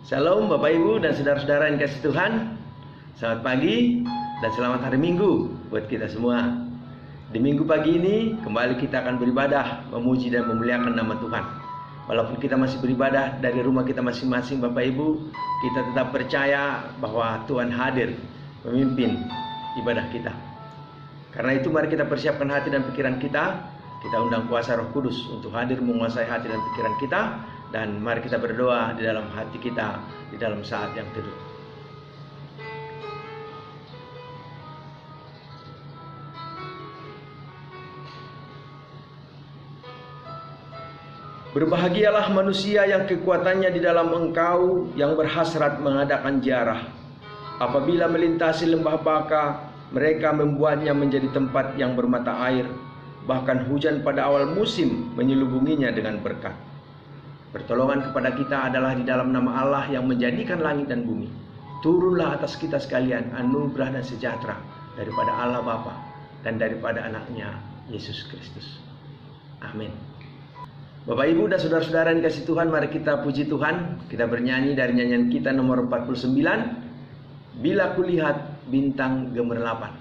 Shalom Bapak Ibu dan saudara-saudara yang kasih Tuhan. Selamat pagi dan selamat hari Minggu buat kita semua. Di Minggu pagi ini kembali kita akan beribadah, memuji dan memuliakan nama Tuhan. Walaupun kita masih beribadah dari rumah kita masing-masing Bapak Ibu, kita tetap percaya bahwa Tuhan hadir memimpin ibadah kita. Karena itu mari kita persiapkan hati dan pikiran kita. Kita undang kuasa Roh Kudus untuk hadir menguasai hati dan pikiran kita. Dan mari kita berdoa di dalam hati kita, di dalam saat yang teduh. Berbahagialah manusia yang kekuatannya di dalam Engkau, yang berhasrat mengadakan ziarah. Apabila melintasi lembah Baka, mereka membuatnya menjadi tempat yang bermata air. Bahkan hujan pada awal musim menyelubunginya dengan berkat. Pertolongan kepada kita adalah di dalam nama Allah yang menjadikan langit dan bumi. Turunlah atas kita sekalian anugerah dan sejahtera daripada Allah Bapa dan daripada anaknya Yesus Kristus. Amin. Bapak Ibu dan saudara-saudara yang kasih Tuhan, mari kita puji Tuhan. Kita bernyanyi dari nyanyian kita nomor 49, Bila Kulihat Bintang Gemerlapan.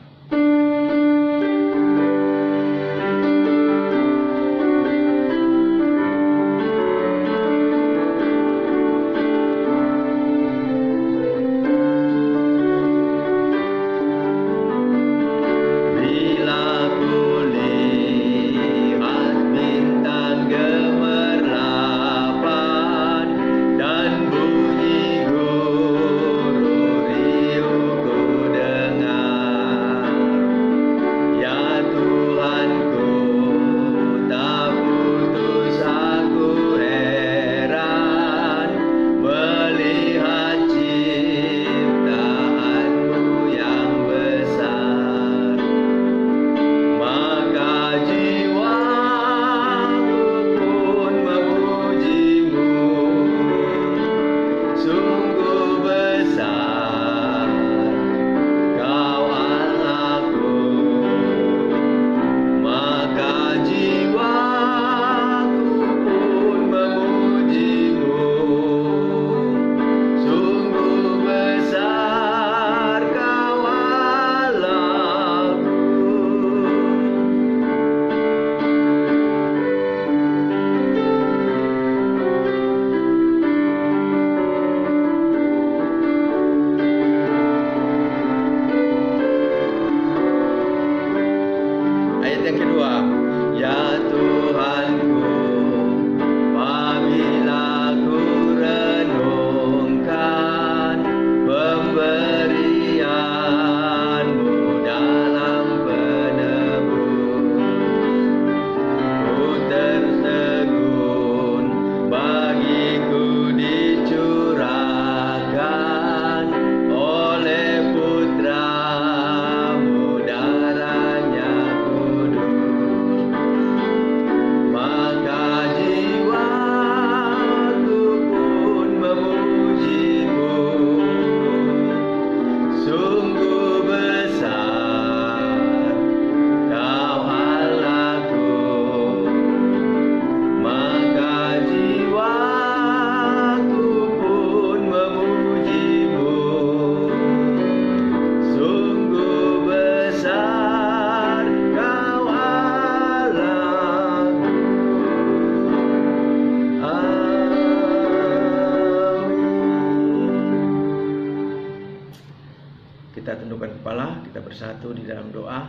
Kita tundukkan kepala, kita bersatu di dalam doa.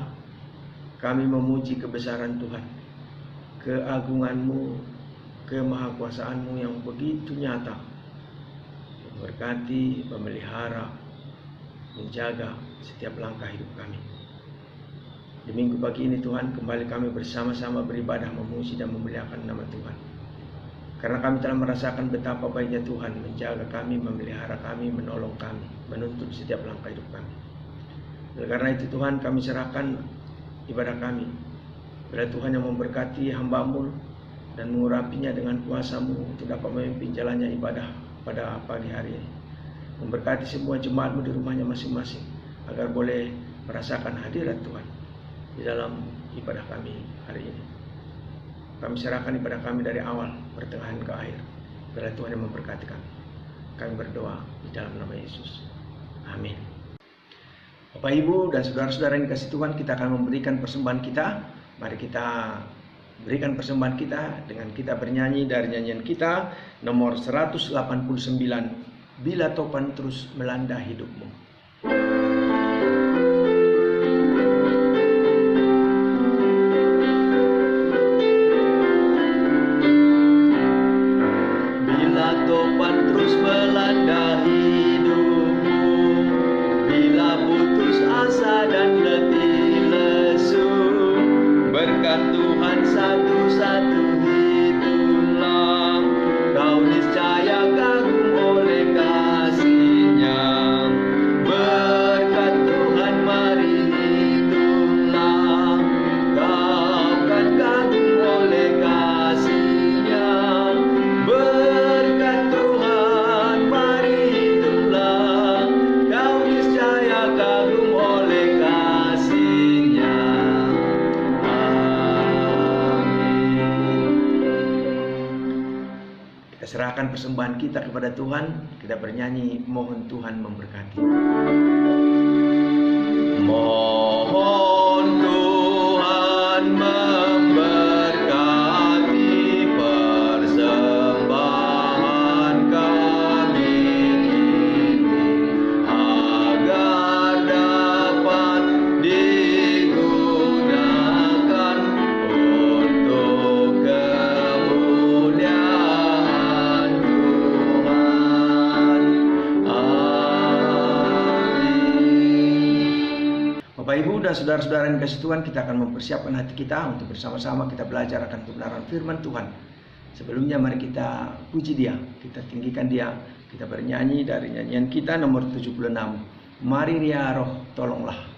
Kami memuji kebesaran Tuhan, keagungan-Mu, kemahakuasaan-Mu yang begitu nyata, memberkati, memelihara, menjaga setiap langkah hidup kami. Di minggu pagi ini Tuhan, kembali kami bersama-sama beribadah, memuji dan memuliakan nama Tuhan. Karena kami telah merasakan betapa baiknya Tuhan menjaga kami, memelihara kami, menolong kami, menuntun setiap langkah hidup kami. Oleh karena itu Tuhan, kami serahkan ibadah kami kepada Tuhan yang memberkati hamba-Mu dan mengurapinya dengan kuasa-Mu untuk dapat memimpin jalannya ibadah pada pagi hari ini. Memberkati semua jemaat-Mu di rumahnya masing-masing agar boleh merasakan hadirat Tuhan di dalam ibadah kami hari ini. Kami serahkan ibadah kami dari awal, pertengahan ke akhir, biarlah Tuhan yang memberkati kami. kami berdoa di dalam nama Yesus. Amin. Bapak, Ibu, dan saudara-saudara yang dikasihi Tuhan, kita akan memberikan persembahan kita. Mari kita berikan persembahan kita dengan kita bernyanyi dari nyanyian kita nomor 189, Bila Topan Terus Melanda Hidupmu. Serahkan persembahan kita kepada Tuhan. Kita bernyanyi, mohon Tuhan memberkati. Mohon Tuhan memberkati persembahan kami ini, agar dapat digunakan untuk kemuliaan Bapak, Ibu, dan saudara-saudara yang dikasihi Tuhan, kita akan mempersiapkan hati kita untuk bersama-sama kita belajar akan kebenaran firman Tuhan. Sebelumnya mari kita puji Dia, kita tinggikan Dia, kita bernyanyi dari nyanyian kita nomor 76, Mari Ria Roh Tolonglah.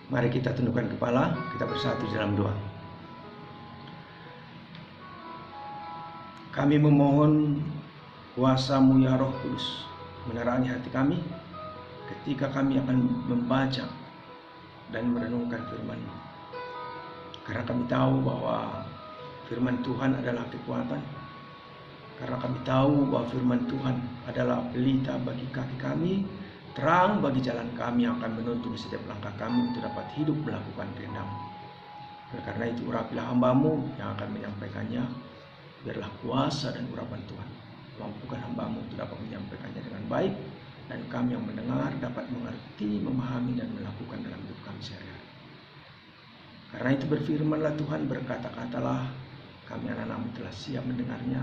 Mari kita tundukkan kepala, kita bersatu dalam doa. Kami memohon kuasa-Mu ya Roh Kudus menerangi hati kami ketika kami akan membaca dan merenungkan firman-Mu. Karena kami tahu bahwa firman Tuhan adalah kekuatan. Karena kami tahu bahwa firman Tuhan adalah pelita bagi kaki kami, terang bagi jalan kami yang akan menuntun setiap langkah kami untuk dapat hidup melakukan kehendak-Mu. Karena itu urapilah hamba-Mu yang akan menyampaikannya. Biarlah kuasa dan urapan Tuhan mampukan hamba-Mu untuk dapat menyampaikannya dengan baik, dan kami yang mendengar dapat mengerti, memahami, dan melakukan dalam hidup kami sehari-hari. Karena itu berfirmanlah Tuhan, berkata-katalah, kami anak-anak-Mu telah siap mendengarnya,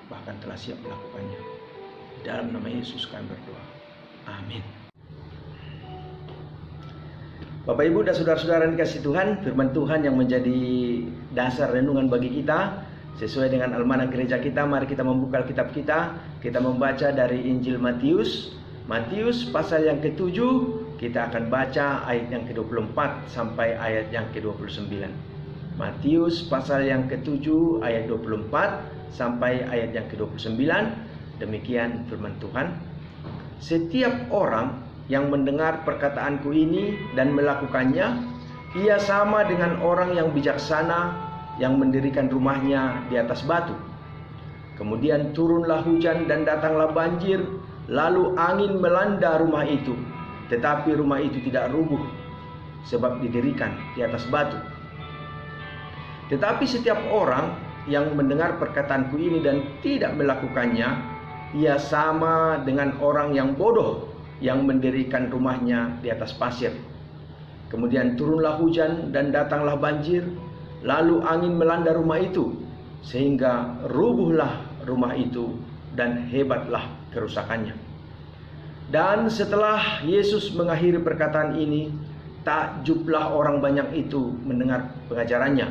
bahkan telah siap melakukannya. Dalam nama Yesus kami berdoa. Amin. Bapak, Ibu, dan saudara-saudara yang dikasihi Tuhan, firman Tuhan yang menjadi dasar renungan bagi kita sesuai dengan almanak gereja kita. Mari kita membuka kitab kita. Kita membaca dari Injil Matius Matius pasal yang ke-7, kita akan baca ayat yang ke-24 sampai ayat yang ke-29. Matius pasal yang ke-7 ayat 24 sampai ayat yang ke-29. Demikian firman Tuhan. Setiap orang yang mendengar perkataanku ini dan melakukannya, ia sama dengan orang yang bijaksana yang mendirikan rumahnya di atas batu. Kemudian turunlah hujan dan datanglah banjir, lalu angin melanda rumah itu. Tetapi rumah itu tidak rubuh, sebab didirikan di atas batu. Tetapi setiap orang yang mendengar perkataanku ini dan tidak melakukannya, ia sama dengan orang yang bodoh yang mendirikan rumahnya di atas pasir. Kemudian turunlah hujan dan datanglah banjir, lalu angin melanda rumah itu, sehingga rubuhlah rumah itu dan hebatlah kerusakannya. Dan setelah Yesus mengakhiri perkataan ini, takjublah orang banyak itu mendengar pengajarannya,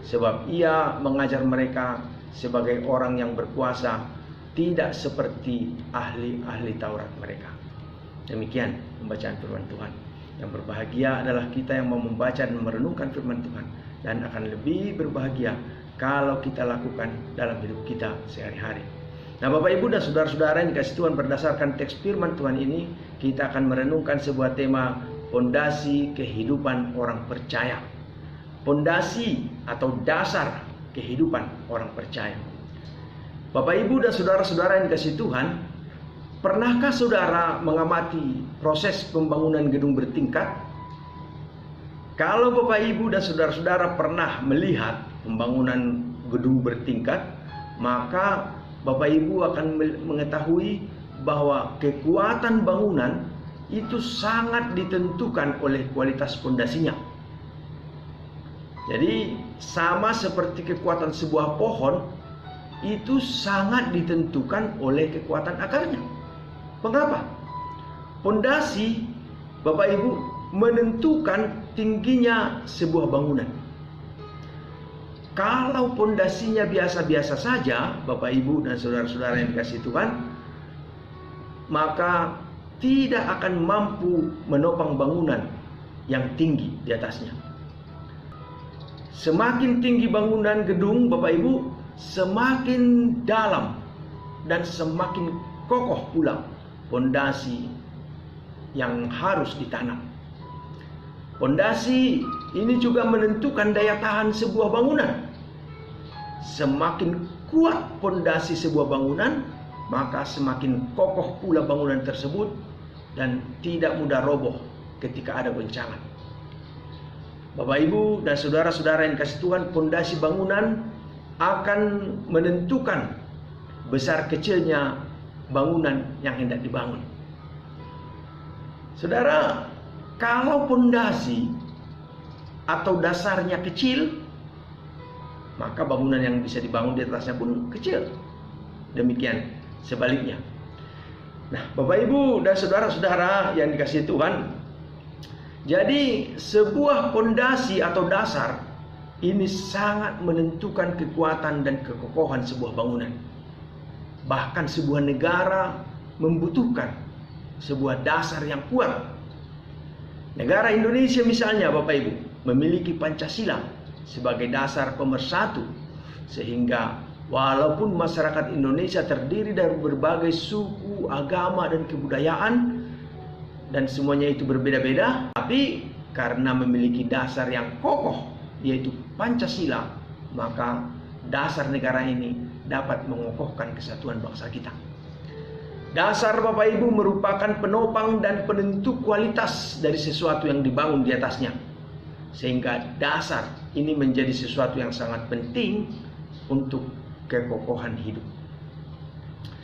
sebab ia mengajar mereka sebagai orang yang berkuasa, tidak seperti ahli-ahli Taurat mereka. Demikian pembacaan firman Tuhan. Yang berbahagia adalah kita yang mau membaca dan merenungkan firman Tuhan, dan akan lebih berbahagia kalau kita lakukan dalam hidup kita sehari-hari. Nah, Bapak Ibu dan saudara-saudara yang dikasih Tuhan, berdasarkan teks firman Tuhan ini, kita akan merenungkan sebuah tema, pondasi kehidupan orang percaya. Pondasi atau dasar kehidupan orang percaya. Bapak Ibu dan saudara-saudara yang dikasih Tuhan, pernahkah saudara mengamati proses pembangunan gedung bertingkat? Kalau Bapak Ibu dan saudara-saudara pernah melihat pembangunan gedung bertingkat, maka Bapak Ibu akan mengetahui bahwa kekuatan bangunan itu sangat ditentukan oleh kualitas pondasinya. Jadi sama seperti kekuatan sebuah pohon, itu sangat ditentukan oleh kekuatan akarnya. Mengapa? Pondasi, Bapak Ibu, menentukan tingginya sebuah bangunan. Kalau pondasinya biasa-biasa saja, Bapak Ibu dan saudara-saudara yang dikasih Tuhan, maka tidak akan mampu menopang bangunan yang tinggi di atasnya. Semakin tinggi bangunan gedung, Bapak Ibu, semakin dalam dan semakin kokoh pula pondasi yang harus ditanam. Pondasi ini juga menentukan daya tahan sebuah bangunan. Semakin kuat pondasi sebuah bangunan, maka semakin kokoh pula bangunan tersebut dan tidak mudah roboh ketika ada goncangan. Bapak Ibu dan saudara-saudara yang dikasih Tuhan, pondasi bangunan akan menentukan besar kecilnya bangunan yang hendak dibangun. Saudara, kalau pondasi atau dasarnya kecil, maka bangunan yang bisa dibangun di atasnya pun kecil. Demikian sebaliknya. Nah, Bapak Ibu dan saudara-saudara yang dikasihi Tuhan, jadi sebuah pondasi atau dasar ini sangat menentukan kekuatan dan kekokohan sebuah bangunan. Bahkan sebuah negara membutuhkan sebuah dasar yang kuat. Negara Indonesia misalnya, Bapak Ibu, memiliki Pancasila sebagai dasar pemersatu, sehingga walaupun masyarakat Indonesia terdiri dari berbagai suku, agama, dan kebudayaan, dan semuanya itu berbeda-beda, tapi karena memiliki dasar yang kokoh, yaitu Pancasila, maka dasar negara ini dapat mengokohkan kesatuan bangsa kita. Dasar, Bapak Ibu, merupakan penopang dan penentu kualitas dari sesuatu yang dibangun di atasnya. Sehingga dasar ini menjadi sesuatu yang sangat penting untuk kekokohan hidup.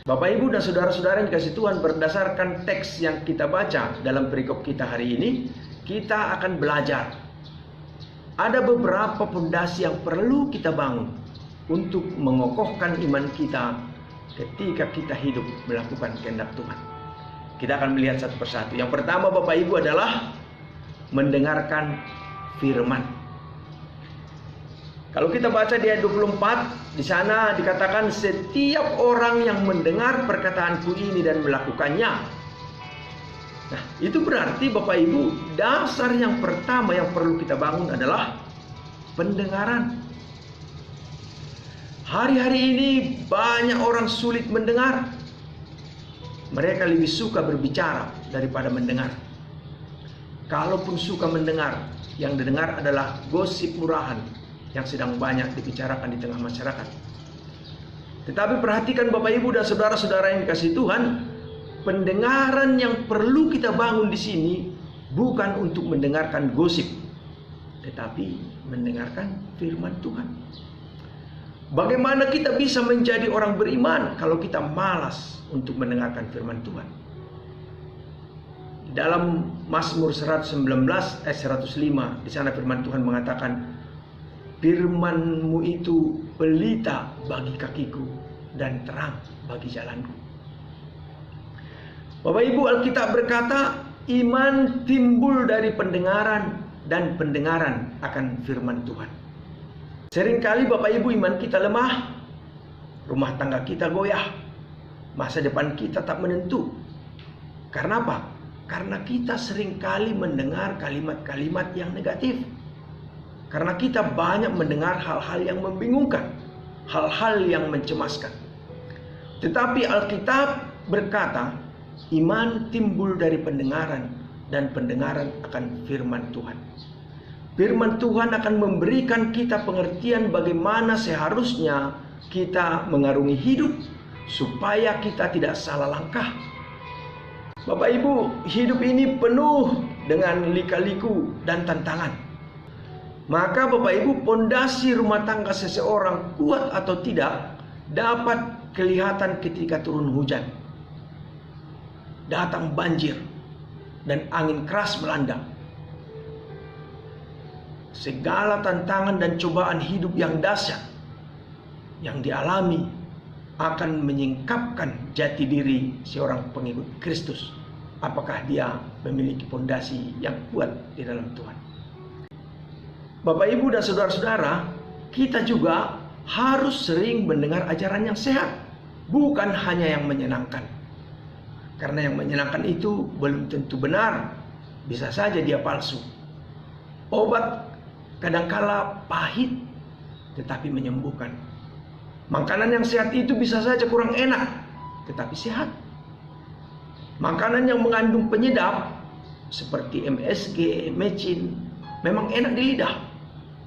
Bapak Ibu dan saudara-saudara yang dikasih Tuhan, berdasarkan teks yang kita baca dalam perikop kita hari ini, kita akan belajar. Ada beberapa pondasi yang perlu kita bangun untuk mengokohkan iman kita ketika kita hidup melakukan kehendak Tuhan. Kita akan melihat satu persatu. Yang pertama, Bapak Ibu, adalah mendengarkan firman. Kalau kita baca di ayat 24, di sana dikatakan setiap orang yang mendengar perkataanku ini dan melakukannya, Nah, itu berarti Bapak Ibu, dasar yang pertama yang perlu kita bangun adalah pendengaran. Hari-hari ini banyak orang sulit mendengar. Mereka lebih suka berbicara daripada mendengar. Kalaupun suka mendengar, yang didengar adalah gosip murahan yang sedang banyak dibicarakan di tengah masyarakat. Tetapi perhatikan Bapak Ibu dan saudara-saudara yang dikasihi Tuhan, pendengaran yang perlu kita bangun di sini bukan untuk mendengarkan gosip, tetapi mendengarkan firman Tuhan. Bagaimana kita bisa menjadi orang beriman kalau kita malas untuk mendengarkan firman Tuhan? Dalam Mazmur 119 ayat 105, di sana firman Tuhan mengatakan, firman-Mu itu pelita bagi kakiku dan terang bagi jalanku. Bapak Ibu, Alkitab berkata, iman timbul dari pendengaran dan pendengaran akan firman Tuhan. Seringkali Bapak Ibu iman kita lemah, rumah tangga kita goyah, masa depan kita tak menentu. Karena apa? Karena kita seringkali mendengar kalimat-kalimat yang negatif. Karena kita banyak mendengar hal-hal yang membingungkan, hal-hal yang mencemaskan. Tetapi Alkitab berkata, iman timbul dari pendengaran dan pendengaran akan firman Tuhan. Firman Tuhan akan memberikan kita pengertian bagaimana seharusnya kita mengarungi hidup supaya kita tidak salah langkah. Bapak Ibu, hidup ini penuh dengan lika-liku dan tantangan. Maka Bapak Ibu, pondasi rumah tangga seseorang kuat atau tidak dapat kelihatan ketika turun hujan, datang banjir, dan angin keras melanda. Segala tantangan dan cobaan hidup yang dahsyat yang dialami akan menyingkapkan jati diri seorang pengikut Kristus. Apakah dia memiliki pondasi yang kuat di dalam Tuhan? Bapak Ibu dan saudara-saudara, kita juga harus sering mendengar ajaran yang sehat, bukan hanya yang menyenangkan. Karena yang menyenangkan itu belum tentu benar, bisa saja dia palsu. Obat kadangkala pahit tetapi menyembuhkan. Makanan yang sehat itu bisa saja kurang enak tetapi sehat. Makanan yang mengandung penyedap seperti MSG, mecin memang enak di lidah,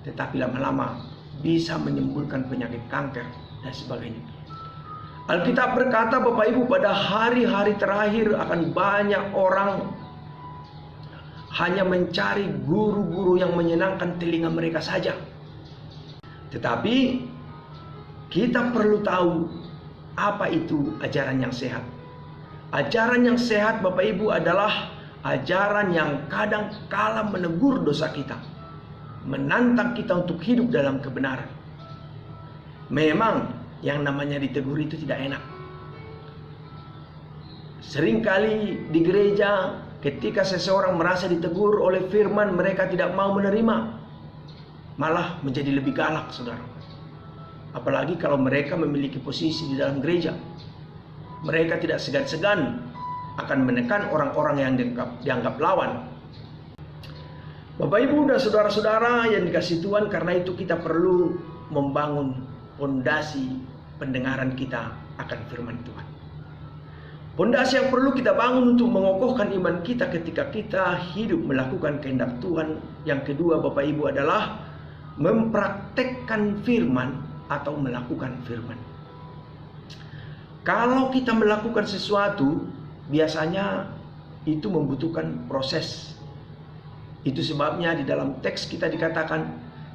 tetapi lama-lama bisa menimbulkan penyakit kanker dan sebagainya. Alkitab berkata Bapak Ibu, pada hari-hari terakhir akan banyak orang hanya mencari guru-guru yang menyenangkan telinga mereka saja. Tetapi kita perlu tahu apa itu ajaran yang sehat. Ajaran yang sehat Bapak Ibu adalah ajaran yang kadang kala menegur dosa kita, menantang kita untuk hidup dalam kebenaran. Memang yang namanya ditegur itu tidak enak. Seringkali di gereja ketika seseorang merasa ditegur oleh firman, mereka tidak mau menerima, malah menjadi lebih galak, saudara. Apalagi kalau mereka memiliki posisi di dalam gereja, mereka tidak segan-segan akan menekan orang-orang yang dianggap lawan. Bapak Ibu dan saudara-saudara yang dikasihi Tuhan, karena itu kita perlu membangun pondasi pendengaran kita akan firman Tuhan. Pondasi yang perlu kita bangun untuk mengokohkan iman kita ketika kita hidup melakukan kehendak Tuhan. Yang kedua Bapak Ibu adalah mempraktekkan firman atau melakukan firman. Kalau kita melakukan sesuatu, biasanya itu membutuhkan proses. Itu sebabnya di dalam teks kita dikatakan,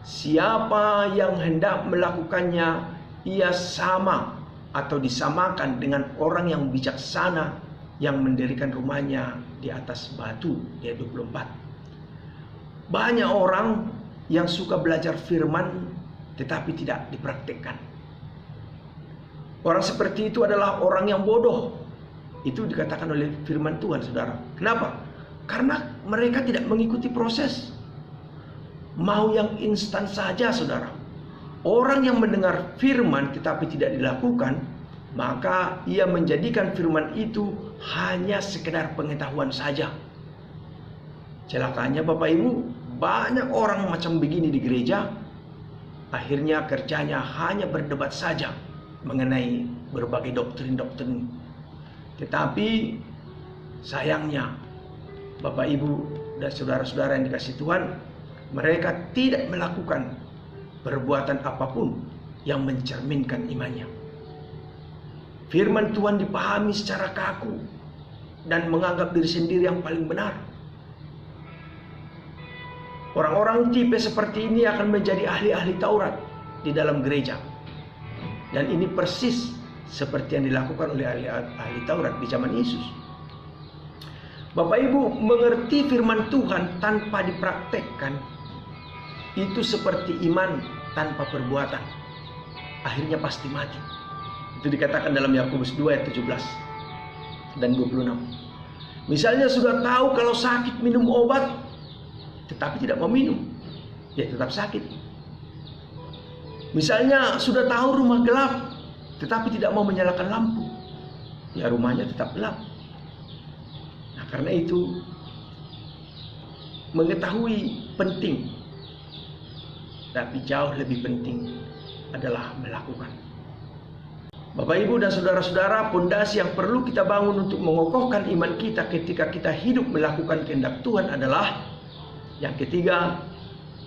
siapa yang hendak melakukannya, ia sama atau disamakan dengan orang yang bijaksana yang mendirikan rumahnya di atas batu. Ayat 24. Banyak orang yang suka belajar firman tetapi tidak dipraktikkan. Orang seperti itu adalah orang yang bodoh. Itu dikatakan oleh firman Tuhan, saudara. Kenapa? Karena mereka tidak mengikuti proses. Mau yang instan saja, saudara. Orang yang mendengar firman tetapi tidak dilakukan, maka ia menjadikan firman itu hanya sekedar pengetahuan saja. Celakanya Bapak Ibu, banyak orang macam begini di gereja. Akhirnya kerjanya hanya berdebat saja mengenai berbagai doktrin-doktrin. Tetapi sayangnya Bapak Ibu dan saudara-saudara yang dikasihi Tuhan, mereka tidak melakukan perbuatan apapun yang mencerminkan imannya. Firman Tuhan dipahami secara kaku dan menganggap diri sendiri yang paling benar. Orang-orang tipe seperti ini akan menjadi ahli-ahli Taurat di dalam gereja. Dan ini persis seperti yang dilakukan oleh ahli Taurat di zaman Yesus. Bapak Ibu, mengerti firman Tuhan tanpa dipraktekkan itu seperti iman tanpa perbuatan. Akhirnya pasti mati. Itu dikatakan dalam Yakobus 2 ayat 17 dan 26. Misalnya sudah tahu kalau sakit minum obat, tetapi tidak mau minum, ya tetap sakit. Misalnya sudah tahu rumah gelap, tetapi tidak mau menyalakan lampu, ya rumahnya tetap gelap. Nah, karena itu mengetahui penting, tapi jauh lebih penting adalah melakukan. Bapak Ibu dan saudara-saudara, pondasi yang perlu kita bangun untuk mengokohkan iman kita ketika kita hidup melakukan kehendak Tuhan adalah yang ketiga,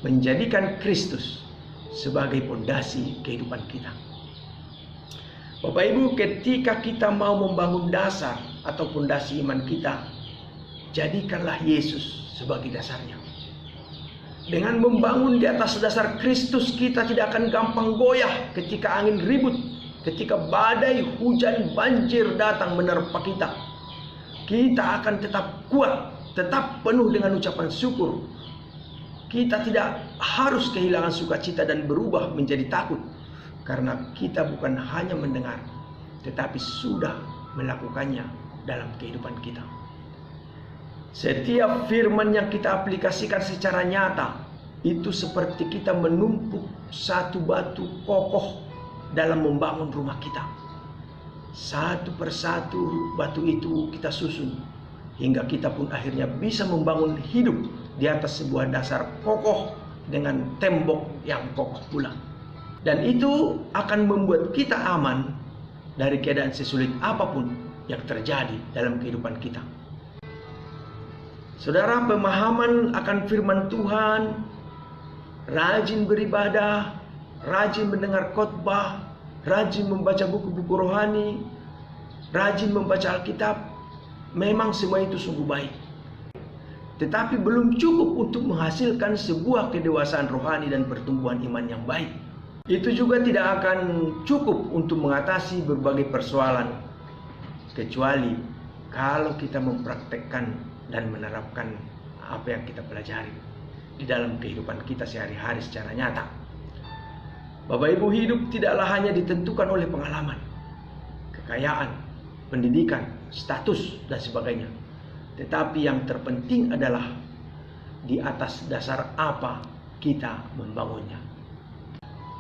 menjadikan Kristus sebagai pondasi kehidupan kita. Bapak Ibu, ketika kita mau membangun dasar atau pondasi iman kita, jadikanlah Yesus sebagai dasarnya. Dengan membangun di atas dasar Kristus, kita tidak akan gampang goyah ketika angin ribut, ketika badai, hujan, banjir datang menerpa kita. Kita akan tetap kuat, tetap penuh dengan ucapan syukur. Kita tidak harus kehilangan sukacita dan berubah menjadi takut, karena kita bukan hanya mendengar, tetapi sudah melakukannya dalam kehidupan kita. Setiap firman yang kita aplikasikan secara nyata, itu seperti kita menumpuk satu batu kokoh dalam membangun rumah kita. Satu persatu batu itu kita susun, hingga kita pun akhirnya bisa membangun hidup di atas sebuah dasar kokoh dengan tembok yang kokoh pula. Dan itu akan membuat kita aman dari keadaan sesulit apapun yang terjadi dalam kehidupan kita. Saudara, pemahaman akan firman Tuhan, rajin beribadah, rajin mendengar khotbah, rajin membaca buku-buku rohani, rajin membaca Alkitab, memang semua itu sungguh baik. Tetapi belum cukup untuk menghasilkan sebuah kedewasaan rohani dan pertumbuhan iman yang baik. Itu juga tidak akan cukup untuk mengatasi berbagai persoalan, kecuali kalau kita mempraktekkan dan menerapkan apa yang kita pelajari di dalam kehidupan kita sehari-hari secara nyata. Bapak Ibu, hidup tidaklah hanya ditentukan oleh pengalaman, kekayaan, pendidikan, status, dan sebagainya. Tetapi yang terpenting adalah di atas dasar apa kita membangunnya.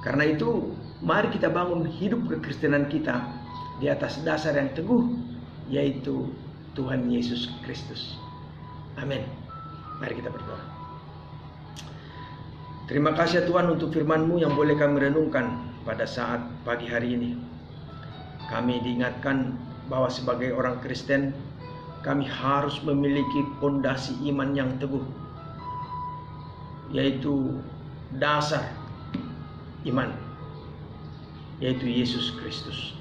Karena itu, mari kita bangun hidup kekristenan kita di atas dasar yang teguh, yaitu Tuhan Yesus Kristus. Amin. Mari kita berdoa. Terima kasih Tuhan untuk firman-Mu yang boleh kami renungkan pada saat pagi hari ini. Kami diingatkan bahwa sebagai orang Kristen, kami harus memiliki pondasi iman yang teguh, yaitu dasar iman, yaitu Yesus Kristus.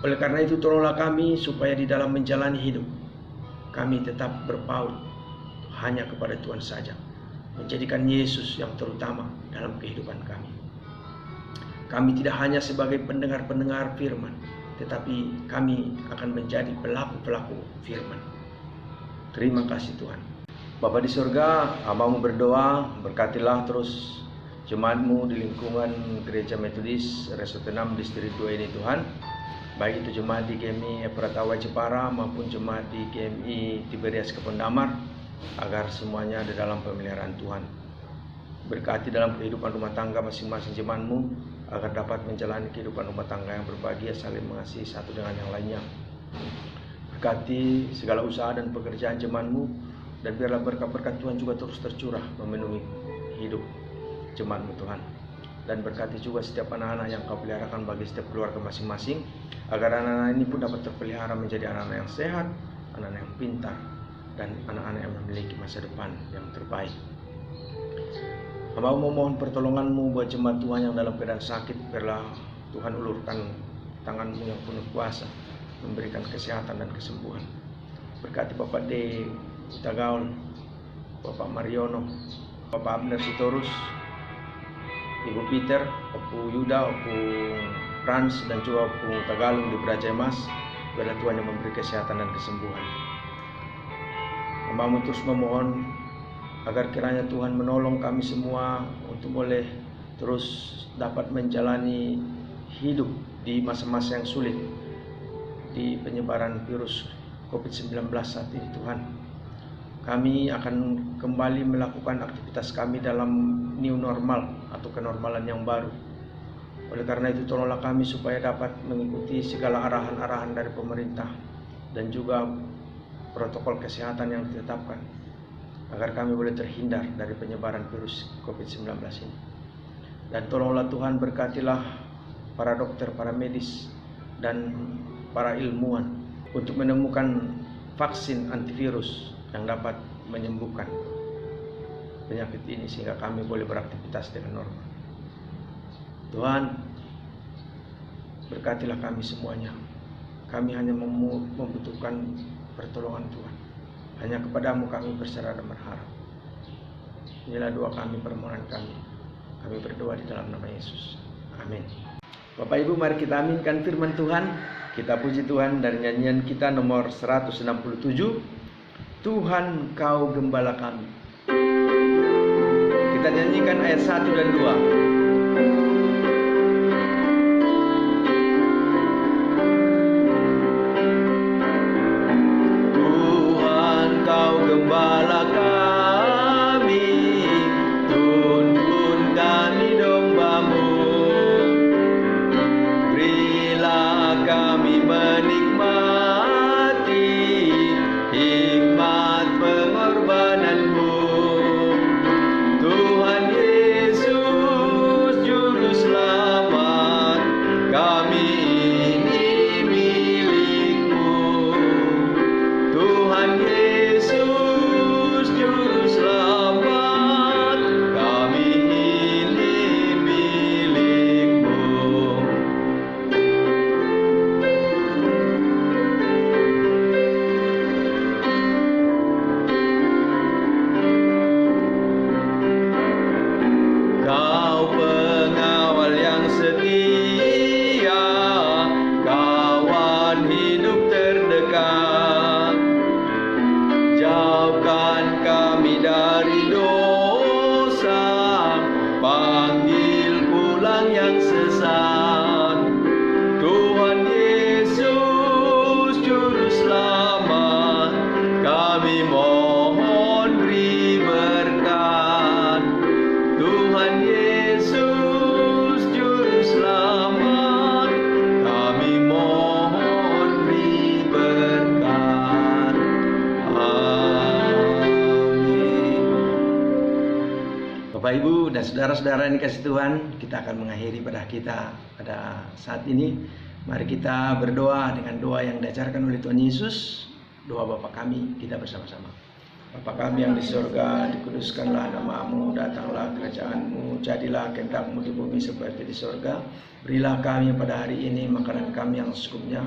Oleh karena itu, tolonglah kami supaya di dalam menjalani hidup, kami tetap berpaut hanya kepada Tuhan saja, menjadikan Yesus yang terutama dalam kehidupan kami. Kami tidak hanya sebagai pendengar-pendengar firman, tetapi kami akan menjadi pelaku-pelaku firman. Terima kasih Tuhan. Bapa di surga, hamba-Mu berdoa, berkatilah terus jemaat-Mu di lingkungan Gereja Metodis Resort 6 Distrik 2 ini Tuhan. Baik itu jemaat di GMI Pratawai Jepara maupun jemaat di GMI Tiberias Kebon Damar, agar semuanya ada dalam pemeliharaan Tuhan. Berkati dalam kehidupan rumah tangga masing-masing jemaat-Mu, agar dapat menjalani kehidupan rumah tangga yang berbahagia, saling mengasihi satu dengan yang lainnya. Berkati segala usaha dan pekerjaan jemaat-Mu, dan biarlah berkat-berkat Tuhan juga terus tercurah memenuhi hidup jemaat-Mu Tuhan. Dan berkati juga setiap anak-anak yang Kau peliharakan bagi setiap keluarga masing-masing, agar anak-anak ini pun dapat terpelihara menjadi anak-anak yang sehat, anak-anak yang pintar, dan anak-anak yang memiliki masa depan yang terbaik. Hamba memohon pertolongan-Mu buat jemaat Tuhan yang dalam keadaan sakit. Biarlah Tuhan ulurkan tangan-Mu yang penuh kuasa, memberikan kesehatan dan kesembuhan. Berkati Bapak D. Tagaul, Bapak Mariono, Bapak Abner Sitorus, Ibu Peter, Opu Yuda, Opu Frans, dan juga Opu Tagalung di Beraja Emas. Biarlah Tuhan yang memberi kesehatan dan kesembuhan. Hamba terus memohon agar kiranya Tuhan menolong kami semua untuk boleh terus dapat menjalani hidup di masa-masa yang sulit di penyebaran virus COVID-19 saat ini Tuhan. Kami akan kembali melakukan aktivitas kami dalam new normal atau kenormalan yang baru. Oleh karena itu tolonglah kami supaya dapat mengikuti segala arahan-arahan dari pemerintah dan juga protokol kesehatan yang ditetapkan, agar kami boleh terhindar dari penyebaran virus COVID-19 ini. Dan tolonglah Tuhan, berkatilah para dokter, para medis, dan para ilmuwan untuk menemukan vaksin antivirus yang dapat menyembuhkan penyakit ini sehingga kami boleh beraktivitas dengan normal. Tuhan, berkatilah kami semuanya. Kami hanya membutuhkan pertolongan Tuhan. Hanya kepadamu kami berserah dan berharap. Inilah doa kami, permohonan kami. Kami berdoa di dalam nama Yesus. Amin. Bapak Ibu, mari kita aminkan firman Tuhan. Kita puji Tuhan dari nyanyian kita nomor 167. Tuhan Kau Gembala Kami. Kita nyanyikan ayat 1 dan 2. Gembala kami, tuntun kami domba-Mu, berilah kami menikmati hikmat pengorbanan-Mu. Tuhan Yesus Juru Selamat, kami ini milik-Mu. Tuhan Yesus Juru Selamat, kami ini milik-Mu. Kau pengawal yang setia, kawan hidup terdekat. Jauhkan kami dari dosa, panggil pulang yang sesat. Tuhan Yesus Juru Selamat, kami mohon beri berkat. Tuhan Yesus Juru Selamat, kami mohon beri berkat. Bapak Ibu dan saudara-saudara yang dikasih Tuhan, kita akan mengakhiri pada saat ini. Mari kita berdoa dengan doa yang diajarkan oleh Tuhan Yesus. Doa Bapa kami, kita bersama-sama. Bapa kami yang di surga, dikuduskanlah nama-Mu, datanglah kerajaan-Mu, jadilah kehendak-Mu di bumi seperti di surga. Berilah kami pada hari ini makanan kami yang secukupnya,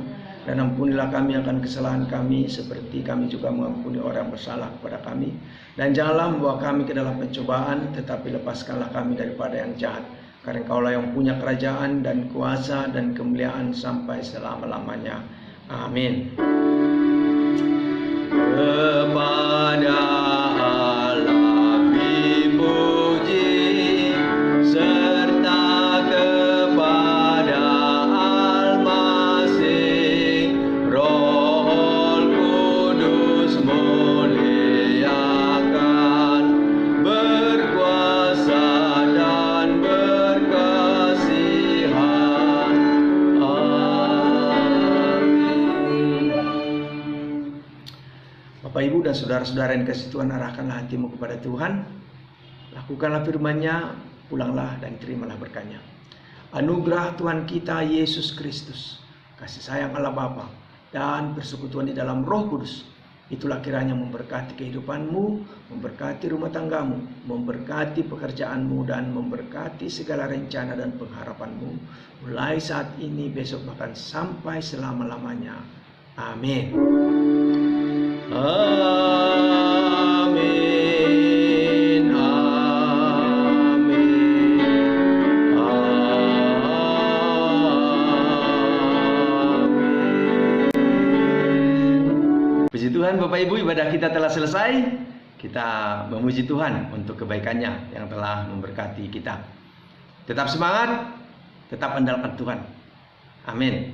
dan ampunilah kami akan kesalahan kami seperti kami juga mengampuni orang bersalah kepada kami. Dan janganlah membawa kami ke dalam pencobaan, tetapi lepaskanlah kami daripada yang jahat. Karena Engkaulah yang punya kerajaan dan kuasa dan kemuliaan sampai selama-lamanya. Amin. Kepada Allah dipuji, serta kepada Al-Masih, Roh Kudus muliakan, berkuasa dan saudara-saudara yang kasih Tuhan, arahkanlah hatimu kepada Tuhan. Lakukanlah firman-Nya, pulanglah dan terimalah berkatnya. Anugerah Tuhan kita Yesus Kristus, kasih sayang Allah Bapa, dan persekutuan di dalam Roh Kudus, itulah kiranya memberkati kehidupanmu, memberkati rumah tanggamu, memberkati pekerjaanmu, dan memberkati segala rencana dan pengharapanmu, mulai saat ini, besok, bahkan sampai selama-lamanya. Amin. Amin. Amin. Amin. Puji Tuhan, Bapak Ibu, ibadah kita telah selesai. Kita memuji Tuhan untuk kebaikan-Nya yang telah memberkati kita. Tetap semangat, tetap andalkan Tuhan. Amin.